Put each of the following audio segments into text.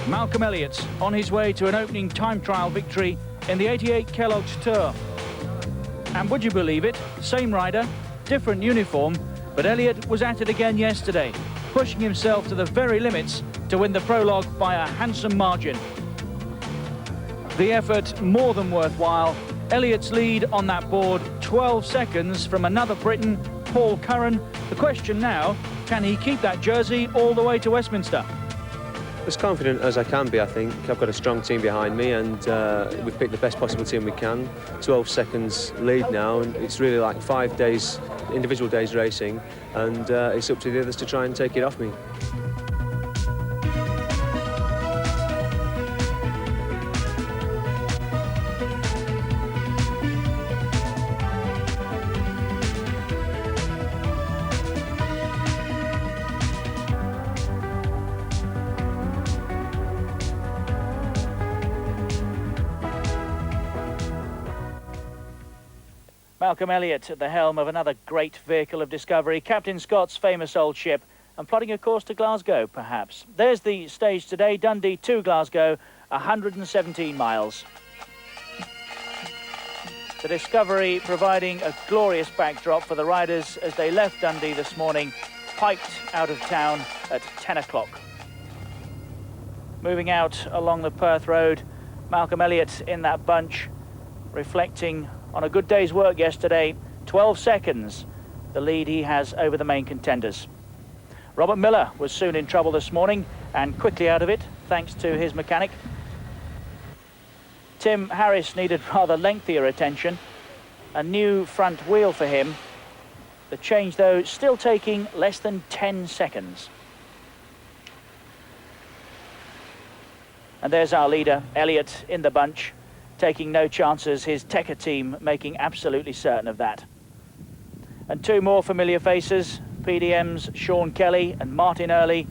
Malcolm Elliott on his way to an opening time trial victory in the 88 Kelloggs Tour. And would you believe it, same rider, different uniform, but Elliott was at it again yesterday, pushing himself to the very limits to win the prologue by a handsome margin. The effort more than worthwhile. Elliott's lead on that board, 12 seconds from another Briton, Paul Curran. The question now, can he keep that jersey all the way to Westminster? As confident as I can be, I think. I've got a strong team behind me, and we've picked the best possible team we can. 12 seconds lead now, and it's really like 5 days, individual days racing, and it's up to the others to try and take it off me. Malcolm Elliott at the helm of another great vehicle of discovery, Captain Scott's famous old ship, and plotting a course to Glasgow, perhaps. There's the stage today, Dundee to Glasgow, 117 miles. The Discovery providing a glorious backdrop for the riders as they left Dundee this morning, piped out of town at 10 o'clock. Moving out along the Perth Road, Malcolm Elliott in that bunch, reflecting on a good day's work yesterday. 12 seconds, the lead he has over the main contenders. Robert Miller was soon in trouble this morning and quickly out of it, thanks to his mechanic. Tim Harris needed rather lengthier attention. A new front wheel for him. The change, though, still taking less than 10 seconds. And there's our leader, Elliott, in the bunch, taking no chances, his Tekka team making absolutely certain of that. And two more familiar faces, PDM's Sean Kelly and Martin Early,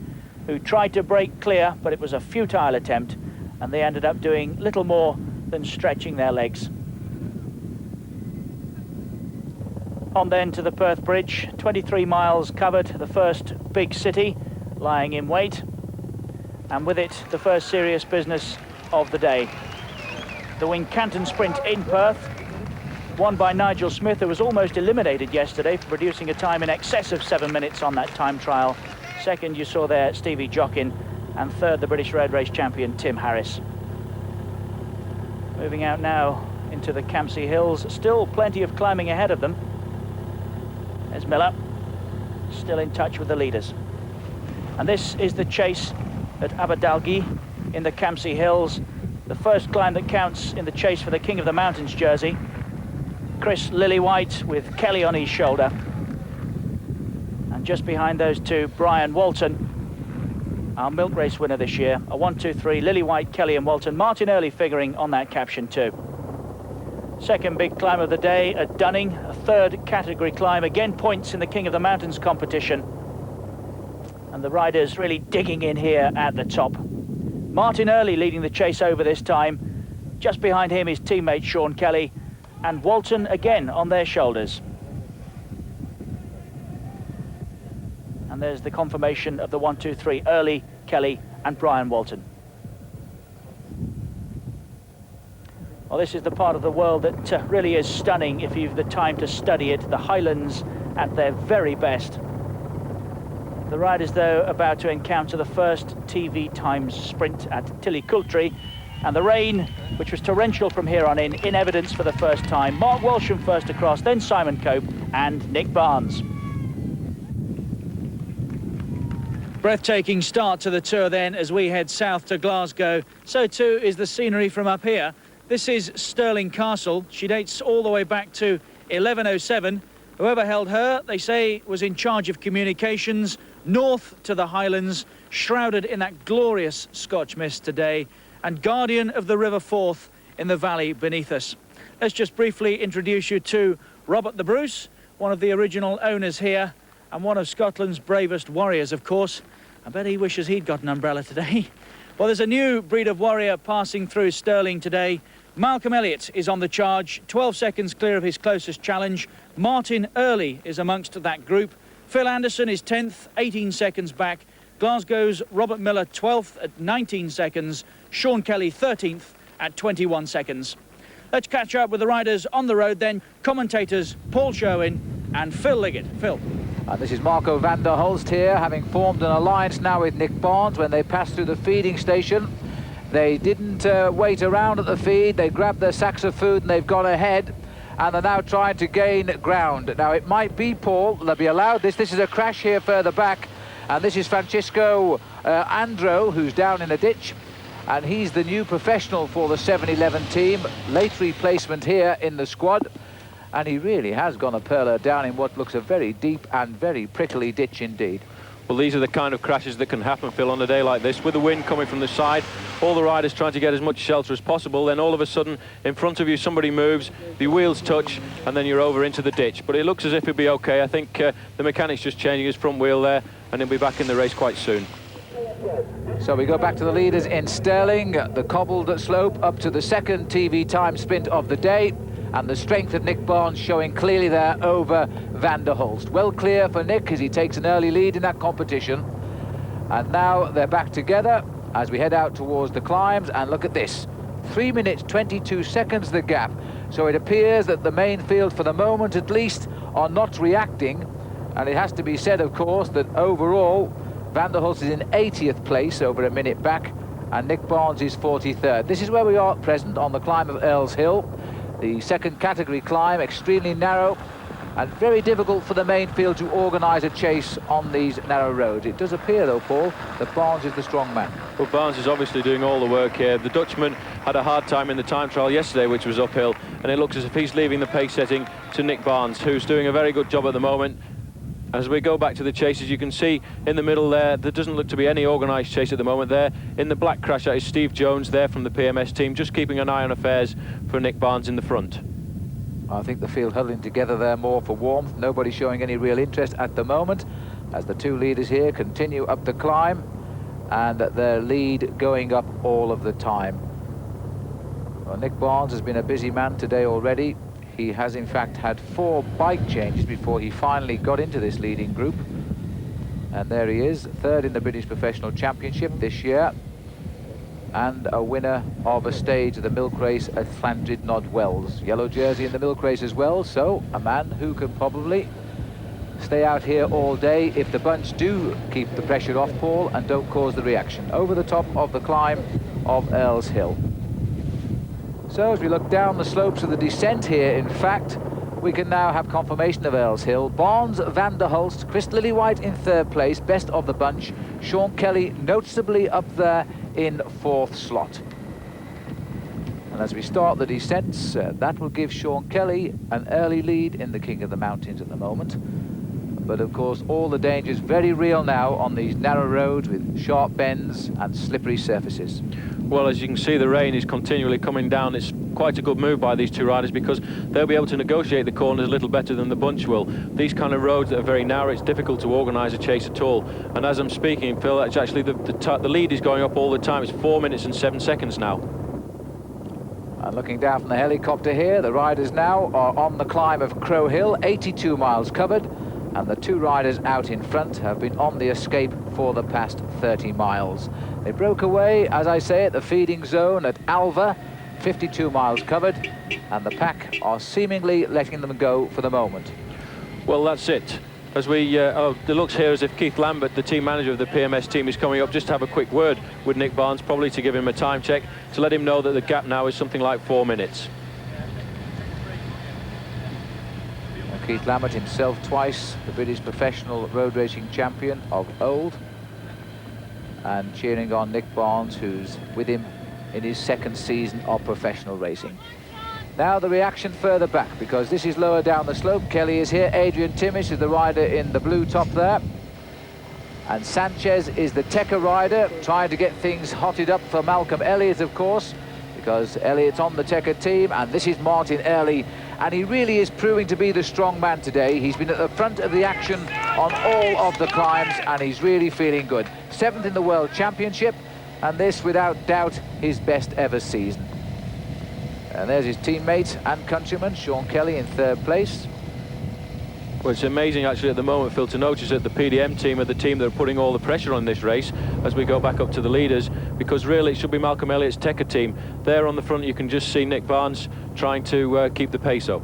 who tried to break clear, but it was a futile attempt, and they ended up doing little more than stretching their legs. On then to the Perth Bridge, 23 miles covered, the first big city lying in wait, and with it the first serious business of the day. The Wincanton Sprint in Perth, won by Nigel Smith, who was almost eliminated yesterday for producing a time in excess of 7 minutes on that time trial. Second, you saw there Stevie Jockin, and third, the British Road Race champion Tim Harris. Moving out now into the Campsie Hills, still plenty of climbing ahead of them. There's Miller, still in touch with the leaders. And this is the chase at Aberdalgie in the Campsie Hills. The first climb that counts in the chase for the King of the Mountains jersey. Chris Lillywhite with Kelly on his shoulder. And just behind those two, Brian Walton, our milk race winner this year. A 1-2-3, Lillywhite, Kelly and Walton. Martin Early figuring on that caption too. Second big climb of the day at Dunning, a third category climb. Again, points in the King of the Mountains competition. And the riders really digging in here at the top. Martin Early leading the chase over this time. Just behind him is teammate Sean Kelly, and Walton again on their shoulders. And there's the confirmation of the 1-2-3, Early, Kelly and Brian Walton. Well, this is the part of the world that really is stunning if you've the time to study it. The Highlands at their very best. The riders, though, about to encounter the first TV Times sprint at Tillycoultry, and the rain, which was torrential from here on in evidence for the first time. Mark Walsham first across, then Simon Cope and Nick Barnes. Breathtaking start to the tour then as we head south to Glasgow. So too is the scenery from up here. This is Stirling Castle. She dates all the way back to 1107. Whoever held her, they say, was in charge of communications north to the Highlands, shrouded in that glorious Scotch mist today, and guardian of the River Forth in the valley beneath us. Let's just briefly introduce you to Robert the Bruce, one of the original owners here, and one of Scotland's bravest warriors, of course. I bet he wishes he'd got an umbrella today. Well, there's a new breed of warrior passing through Stirling today. Malcolm Elliott is on the charge, 12 seconds clear of his closest challenge. Martin Early is amongst that group. Phil Anderson is 10th, 18 seconds back. Glasgow's Robert Miller 12th at 19 seconds, Sean Kelly 13th at 21 seconds. Let's catch up with the riders on the road then. Commentators Paul Sherwin and Phil Liggett. Phil. And this is Marco van der Hulst here, having formed an alliance now with Nick Barnes when they passed through the feeding station. They didn't wait around at the feed. They grabbed their sacks of food and they've gone ahead. And they're now trying to gain ground. Now, it might be, Paul, they'll be allowed this. This is a crash here further back. And this is Francisco Andro, who's down in a ditch. And he's the new professional for the 7-11 team. Late replacement here in the squad. And he really has gone a perler down in what looks a very deep and very prickly ditch indeed. Well, these are the kind of crashes that can happen, Phil, on a day like this, with the wind coming from the side, all the riders trying to get as much shelter as possible, then all of a sudden, in front of you, somebody moves, the wheels touch, and then you're over into the ditch. But it looks as if it'll be okay. I think the mechanic's just changing his front wheel there, and he'll be back in the race quite soon. So we go back to the leaders in Stirling, the cobbled slope up to the second TV time sprint of the day. And the strength of Nick Barnes showing clearly there over Van der Hulst. Well clear for Nick as he takes an early lead in that competition. And now they're back together as we head out towards the climbs. And look at this, 3 minutes 22 seconds the gap. So it appears that the main field, for the moment at least, are not reacting. And it has to be said, of course, that overall Van der Hulst is in 80th place over a minute back, and Nick Barnes is 43rd. This is where we are at present on the climb of Earls Hill. The second category climb, extremely narrow and very difficult for the main field to organise a chase on these narrow roads. It does appear, though, Paul, that Barnes is the strong man. Well, Barnes is obviously doing all the work here. The Dutchman had a hard time in the time trial yesterday, which was uphill, and it looks as if he's leaving the pace setting to Nick Barnes, who's doing a very good job at the moment. As we go back to the chases, you can see in the middle there doesn't look to be any organised chase at the moment there. In the black crash, that is Steve Jones there from the PMS team, just keeping an eye on affairs for Nick Barnes in the front. I think the field huddling together there more for warmth. Nobody showing any real interest at the moment as the two leaders here continue up the climb and their lead going up all of the time. Well, Nick Barnes has been a busy man today already. He has in fact had 4 bike changes before he finally got into this leading group. And there he is, third in the British Professional Championship this year, and a winner of a stage of the milk race at Llandrindod Wells. Yellow jersey in the milk race as well, so a man who can probably stay out here all day if the bunch do keep the pressure off, Paul, and don't cause the reaction. Over the top of the climb of Earls Hill. So as we look down the slopes of the descent here, in fact, we can now have confirmation of Earls Hill. Barnes, Van der Hulst, Chris Lillywhite in 3rd place, best of the bunch. Sean Kelly noticeably up there in 4th slot. And as we start the descents, that will give Sean Kelly an early lead in the King of the Mountains at the moment. But of course, all the dangers very real now on these narrow roads with sharp bends and slippery surfaces. Well, as you can see, the rain is continually coming down. It's quite a good move by these two riders because they'll be able to negotiate the corners a little better than the bunch will. These kind of roads that are very narrow, it's difficult to organise a chase at all. And as I'm speaking, Phil, it's actually the lead is going up all the time. It's 4 minutes and 7 seconds now. And looking down from the helicopter here, the riders now are on the climb of Crow Hill, 82 miles covered. And the two riders out in front have been on the escape for the past 30 miles. They broke away, as I say, at the feeding zone at Alva, 52 miles covered, and the pack are seemingly letting them go for the moment. Well, that's it. As we, it looks here as if Keith Lambert, the team manager of the PMS team, is coming up just to have a quick word with Nick Barnes, probably to give him a time check, to let him know that the gap now is something like 4 minutes. Keith Lambert himself twice the British professional road racing champion of old, and cheering on Nick Barnes, who's with him in his 2nd season of professional racing. Now the reaction further back, because this is lower down the slope. Kelly is here, Adrian Timmish is the rider in the blue top there, and Sanchez is the Tekka rider, trying to get things hotted up for Malcolm Elliott, of course, because Elliott's on the Tekka team, and this is Martin Early. And he really is proving to be the strong man today. He's been at the front of the action on all of the climbs, and he's really feeling good. 7th in the World Championship, and this, without doubt, his best ever season. And there's his teammate and countryman, Sean Kelly, in 3rd place. Well, it's amazing actually at the moment, Phil, to notice that the PDM team are the team that are putting all the pressure on this race as we go back up to the leaders, because really it should be Malcolm Elliott's Tekka team. There on the front you can just see Nick Barnes trying to keep the pace up.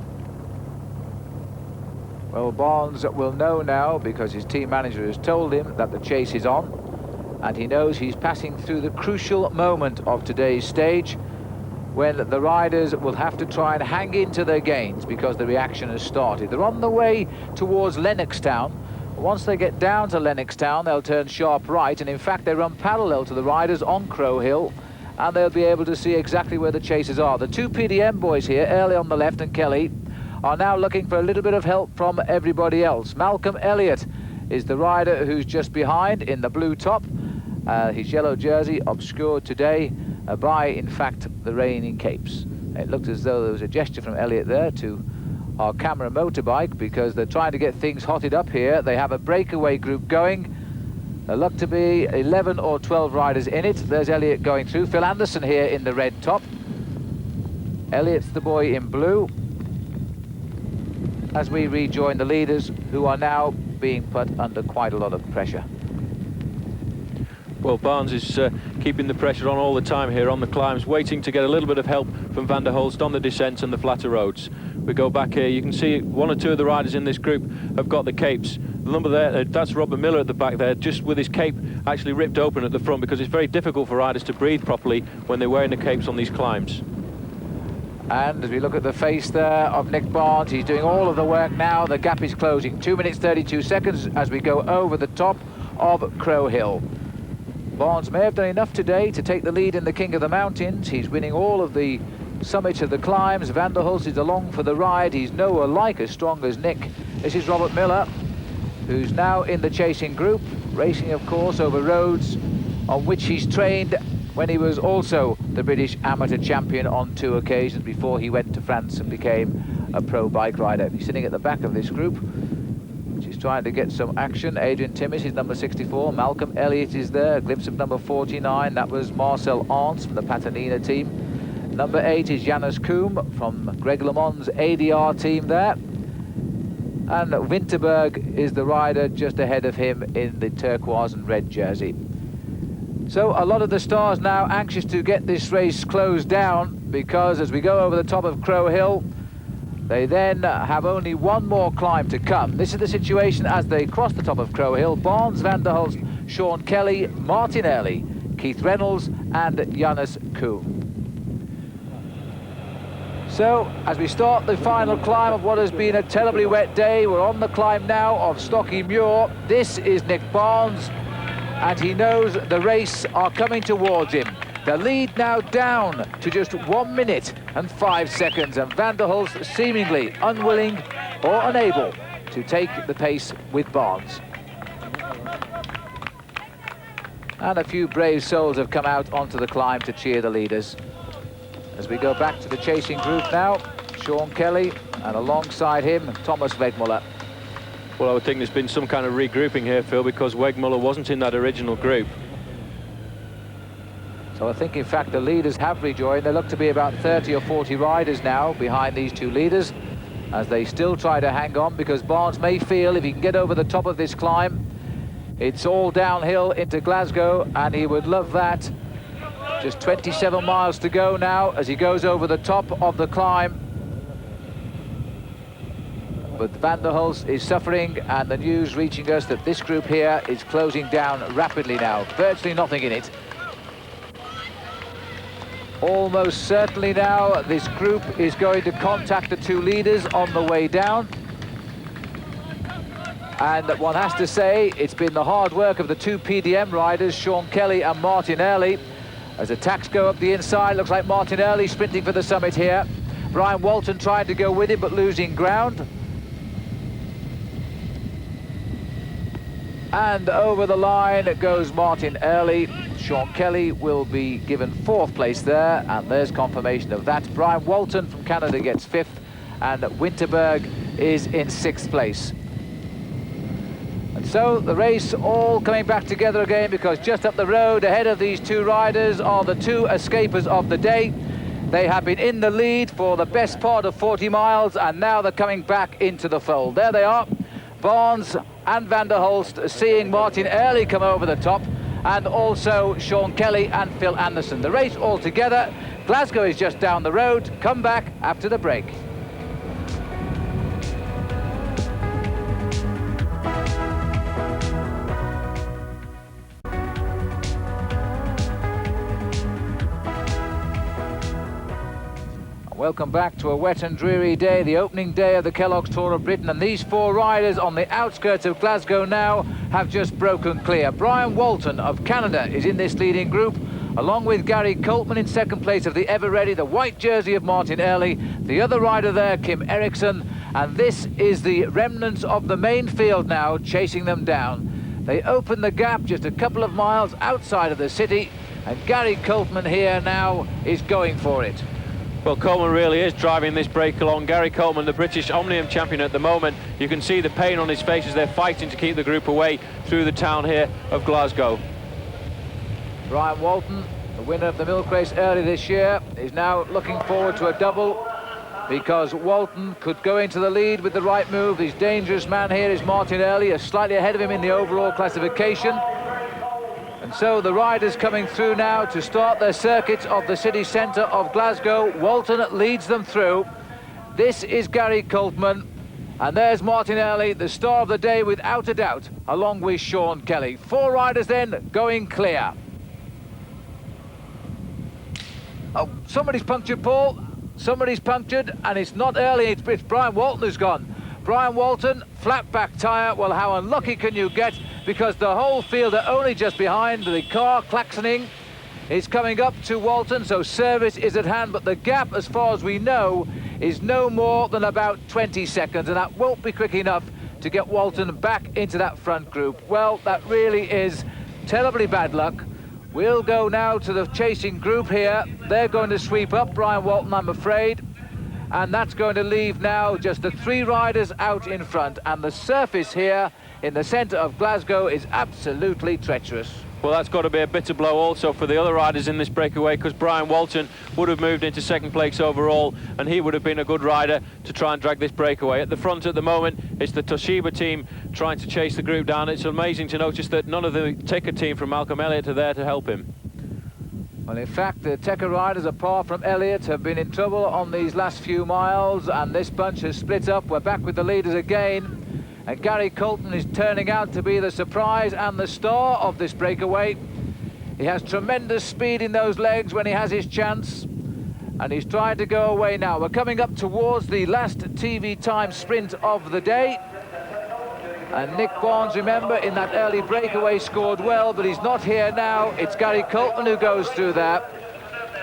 Well, Barnes will know now because his team manager has told him that the chase is on, and he knows he's passing through the crucial moment of today's stage when the riders will have to try and hang into their gains because the reaction has started. They're on the way towards Lennoxtown. Once they get down to Lennoxtown, they'll turn sharp right, and in fact they run parallel to the riders on Crow Hill, and they'll be able to see exactly where the chasers are. The two PDM boys here, Early on the left and Kelly, are now looking for a little bit of help from everybody else. Malcolm Elliott is the rider who's just behind in the blue top. His yellow jersey obscured today by, in fact, the raining capes. It looked as though there was a gesture from Elliott there to our camera motorbike because they're trying to get things hotted up here. They have a breakaway group going. There look to be 11 or 12 riders in it. There's Elliott going through. Phil Anderson here in the red top. Elliott's the boy in blue, as we rejoin the leaders, who are now being put under quite a lot of pressure. Well, Barnes is keeping the pressure on all the time here on the climbs, waiting to get a little bit of help from Van der Hulst on the descents and the flatter roads. We go back here, you can see one or two of the riders in this group have got the capes. The number there, that's Robert Miller at the back there, just with his cape actually ripped open at the front, because it's very difficult for riders to breathe properly when they're wearing the capes on these climbs. And as we look at the face there of Nick Barnes, he's doing all of the work now. The gap is closing. 2 minutes 32 seconds as we go over the top of Crow Hill. Barnes may have done enough today to take the lead in the King of the Mountains. He's winning all of the summits of the climbs. Van der Hulst is along for the ride. He's nowhere like as strong as Nick. This is Robert Miller, who's now in the chasing group, racing, of course, over roads on which he's trained when he was also the British amateur champion on 2 occasions before he went to France and became a pro bike rider. He's sitting at the back of this group, which is trying to get some action. Adrian Timmis is number 64. Malcolm Elliott is there. A glimpse of number 49. That was Marcel Arntz from the Patanina team. Number 8 is Janus Koom from Greg LeMond's ADR team there. And Winterberg is the rider just ahead of him in the turquoise and red jersey. So a lot of the stars now anxious to get this race closed down, because as we go over the top of Crow Hill, they then have only one more climb to come. This is the situation as they cross the top of Crow Hill. Barnes, Van der Hulst, Sean Kelly, Martin Early, Keith Reynolds and Janus Koom. So as we start the final climb of what has been a terribly wet day, we're on the climb now of Stocky Muir. This is Nick Barnes, and he knows the race are coming towards him. The lead now down to just 1 minute and 5 seconds, and Van der Hulst seemingly unwilling or unable to take the pace with Barnes. And a few brave souls have come out onto the climb to cheer the leaders. As we go back to the chasing group now, Sean Kelly, and alongside him, Thomas Wegmuller. Well, I would think there's been some kind of regrouping here, Phil, because Wegmuller wasn't in that original group. So I think, in fact, the leaders have rejoined. There look to be about 30 or 40 riders now behind these two leaders, as they still try to hang on, because Barnes may feel if he can get over the top of this climb, it's all downhill into Glasgow, and he would love that. Just 27 miles to go now as he goes over the top of the climb. But Van der Hulst is suffering, and the news reaching us that this group here is closing down rapidly now. Virtually nothing in it. Almost certainly now this group is going to contact the two leaders on the way down. And one has to say it's been the hard work of the two PDM riders, Sean Kelly and Martin Early. As attacks go up the inside, looks like Martin Early sprinting for the summit here. Brian Walton tried to go with him, but losing ground. And over the line goes Martin Early. Sean Kelly will be given 4th place there, and there's confirmation of that. Brian Walton from Canada gets 5th, and Winterberg is in 6th place. And so the race all coming back together again, because just up the road ahead of these two riders are the two escapers of the day. They have been in the lead for the best part of 40 miles, and now they're coming back into the fold. There they are. Barnes and Van der Hulst seeing Martin Early come over the top, and also Sean Kelly and Phil Anderson. The race all together. Glasgow is just down the road. Come back after the break. Welcome back to a wet and dreary day, the opening day of the Kelloggs Tour of Britain, and these 4 riders on the outskirts of Glasgow now have just broken clear. Brian Walton of Canada is in this leading group, along with Gary Coltman in second place of the ever-ready, the white jersey of Martin Early. The other rider there, Kim Eriksson, and this is the remnants of the main field now chasing them down. They open the gap just a couple of miles outside of the city, and Gary Coltman here now is going for it. Well, Coleman really is driving this break along. Gary Coleman, the British Omnium champion at the moment. You can see the pain on his face as they're fighting to keep the group away through the town here of Glasgow. Brian Walton, the winner of the milk race early this year, is now looking forward to a double, because Walton could go into the lead with the right move. His dangerous man here is Martin Early, slightly ahead of him in the overall classification. And so the riders coming through now to start their circuit of the city centre of Glasgow. Walton leads them through. This is Gary Coltman, and there's Martin Early, the star of the day without a doubt, along with Sean Kelly. 4 riders then going clear. Oh, somebody's punctured, Paul. Somebody's punctured, and it's not Early, it's Brian Walton who's gone. Brian Walton, flat back tyre. Well, how unlucky can you get? Because the whole field are only just behind. The car klaxoning is coming up to Walton, so service is at hand. But the gap, as far as we know, is no more than about 20 seconds, and that won't be quick enough to get Walton back into that front group. Well, that really is terribly bad luck. We'll go now to the chasing group here. They're going to sweep up Brian Walton, I'm afraid. And that's going to leave now just the 3 riders out in front. And the surface here in the centre of Glasgow is absolutely treacherous. Well, that's got to be a bitter blow also for the other riders in this breakaway, because Brian Walton would have moved into second place overall, and he would have been a good rider to try and drag this breakaway. At the front at the moment, it's the Toshiba team trying to chase the group down. It's amazing to notice that none of the Ticker team from Malcolm Elliott are there to help him. Well, in fact, the Tecker riders, apart from Elliott, have been in trouble on these last few miles, and this bunch has split up. We're back with the leaders again, and Gary Coltman is turning out to be the surprise and the star of this breakaway. He has tremendous speed in those legs when he has his chance, and he's trying to go away now. We're coming up towards the last TV time sprint of the day. And Nick Barnes, remember, in that early breakaway scored well, but he's not here now. It's Gary Coltman who goes through there.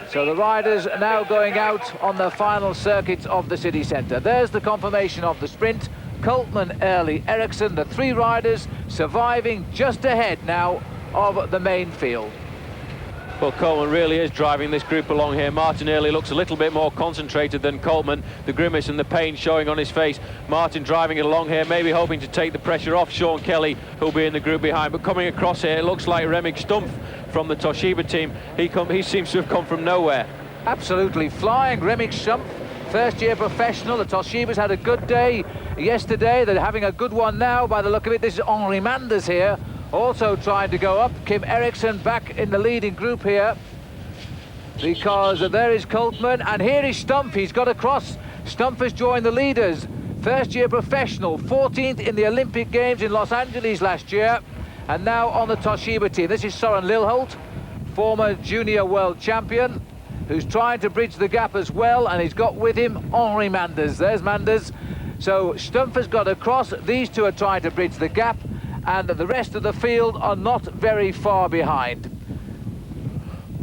So the riders are now going out on the final circuit of the city centre. There's the confirmation of the sprint. Coltman, Early, Eriksson, the 3 riders surviving just ahead now of the main field. Well, Coleman really is driving this group along here. Martin Early looks a little bit more concentrated than Coltman, the grimace and the pain showing on his face. Martin driving it along here, maybe hoping to take the pressure off Sean Kelly, who'll be in the group behind. But coming across here, it looks like Remick Stumpf from the Toshiba team. He seems to have come from nowhere. Absolutely flying, Remick Stumpf, first-year professional. The Toshibas had a good day yesterday. They're having a good one now by the look of it. This is Henri Manders here, also trying to go up. Kim Eriksson back in the leading group here, because there is Coltman, and here is Stumpf. He's got across. Stumpf has joined the leaders. First-year professional, 14th in the Olympic Games in Los Angeles last year, and now on the Toshiba team. This is Søren Lilholt, former junior world champion, who's trying to bridge the gap as well, and he's got with him Henri Manders. There's Manders. So Stumpf has got across. These 2 are trying to bridge the gap, and the rest of the field are not very far behind.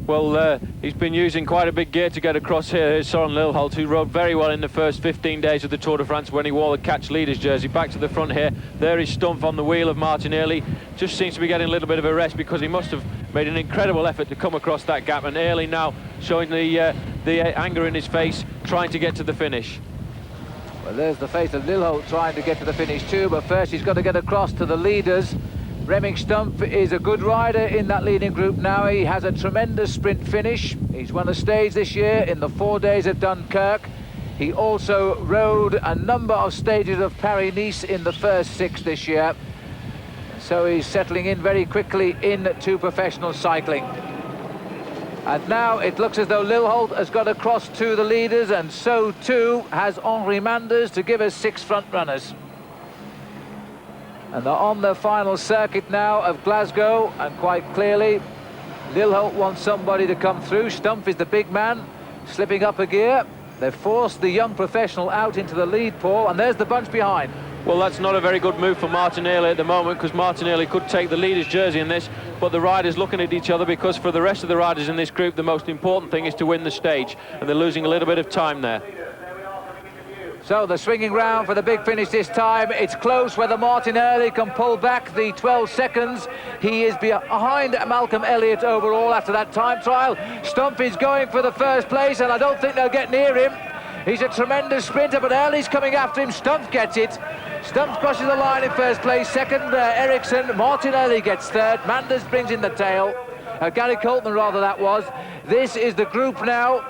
Well, he's been using quite a big gear to get across here. Here's Søren Lilholt, who rode very well in the first 15 days of the Tour de France when he wore the Catch Leaders jersey. Back to the front here. There is Stumpf on the wheel of Martin Early. Just seems to be getting a little bit of a rest, because he must have made an incredible effort to come across that gap. And Early now showing the anger in his face, trying to get to the finish. Well, there's the face of Lilholt trying to get to the finish too, but first he's got to get across to the leaders. Remick Stumpf is a good rider in that leading group now. He has a tremendous sprint finish. He's won a stage this year in the 4 days at Dunkirk. He also rode a number of stages of Paris-Nice in the first 6 this year. So he's settling in very quickly into professional cycling. And now it looks as though Lilholt has got across to the leaders, and so too has Henri Manders to give us 6 front runners. And they're on the final circuit now of Glasgow, and quite clearly Lilholt wants somebody to come through. Stumpf is the big man, slipping up a gear. They've forced the young professional out into the lead, Paul, and there's the bunch behind. Well, that's not a very good move for Martinelli at the moment, because Martinelli could take the leader's jersey in this, but the riders looking at each other, because for the rest of the riders in this group, the most important thing is to win the stage, and they're losing a little bit of time there. So the swinging round for the big finish this time. It's close whether Martinelli can pull back the 12 seconds. He is behind Malcolm Elliott overall after that time trial. Stumpf is going for the first place, and I don't think they'll get near him. He's a tremendous sprinter, but Early's coming after him. Stumpf gets it. Stumpf crosses the line in first place. Second, Ericsson. Martinelli gets third. Manders brings in the tail. Gary Coltman, rather, that was. This is the group now,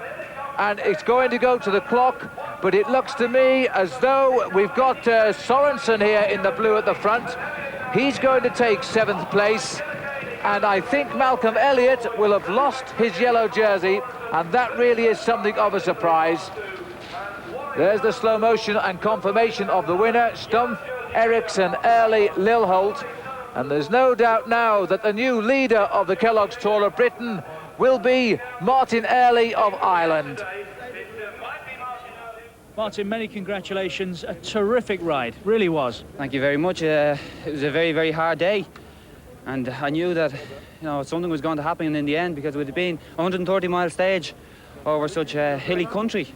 and it's going to go to the clock. But it looks to me as though we've got Sorensen here in the blue at the front. He's going to take 7th place. And I think Malcolm Elliott will have lost his yellow jersey, and that really is something of a surprise. There's the slow motion and confirmation of the winner. Stumpf, Ericsson, Early, Lilholt. And there's no doubt now that the new leader of the Kellogg's Tour of Britain will be Martin Early of Ireland. Martin, many congratulations. A terrific ride, really was. Thank you very much. It was a very, very hard day, and I knew that something was going to happen in the end, because it would have been a 130-mile stage over such a hilly country.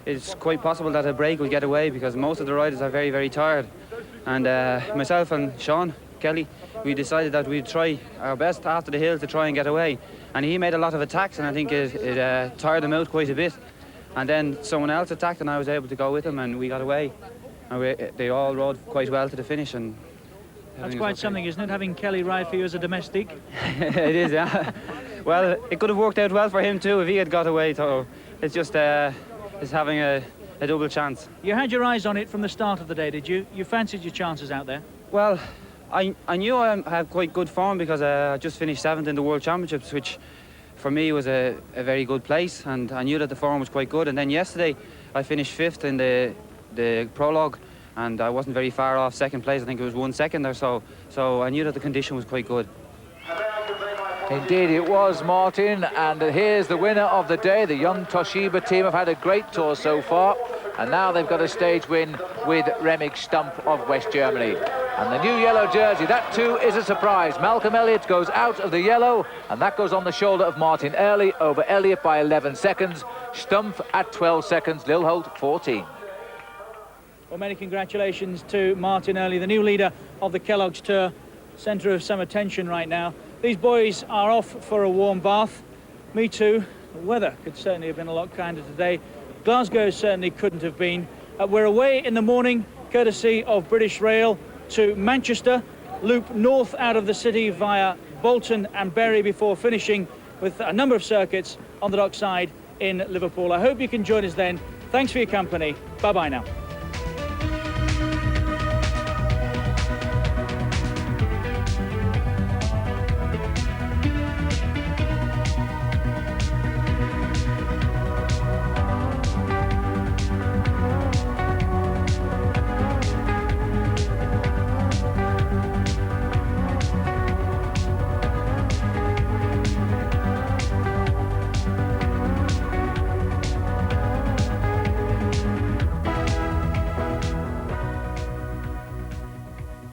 It's quite possible that a break will get away, because most of the riders are very, very tired. And myself and Sean Kelly, we decided that we'd try our best after the hill to try and get away. And he made a lot of attacks, and I think it tired him out quite a bit. And then someone else attacked, and I was able to go with him, and we got away. And they all rode quite well to the finish. And that's quite something, isn't it, having Kelly ride for you as a domestic? It is, yeah. Well, it could have worked out well for him too if he had got away. So it's just it's having a double chance. You had your eyes on it from the start of the day, did you? You fancied your chances out there? Well, I knew I had quite good form, because I just finished 7th in the World Championships, which for me was a very good place, and I knew that the form was quite good. And then yesterday I finished 5th in the prologue, and I wasn't very far off 2nd place. I think it was 1 second or so. So I knew that the condition was quite good. Indeed it was, Martin, and here's the winner of the day. The young Toshiba team have had a great tour so far, and now they've got a stage win with Remig Stumpf of West Germany. And the new yellow jersey, that too is a surprise. Malcolm Elliott goes out of the yellow, and that goes on the shoulder of Martin Early over Elliott by 11 seconds. Stumpf at 12 seconds, Lilholt 14. Well, many congratulations to Martin Early, the new leader of the Kellogg's Tour, centre of some attention right now. These boys are off for a warm bath. Me too. The weather could certainly have been a lot kinder today. Glasgow certainly couldn't have been. We're away in the morning, courtesy of British Rail, to Manchester, loop north out of the city via Bolton and Bury before finishing with a number of circuits on the dockside in Liverpool. I hope you can join us then. Thanks for your company. Bye-bye now.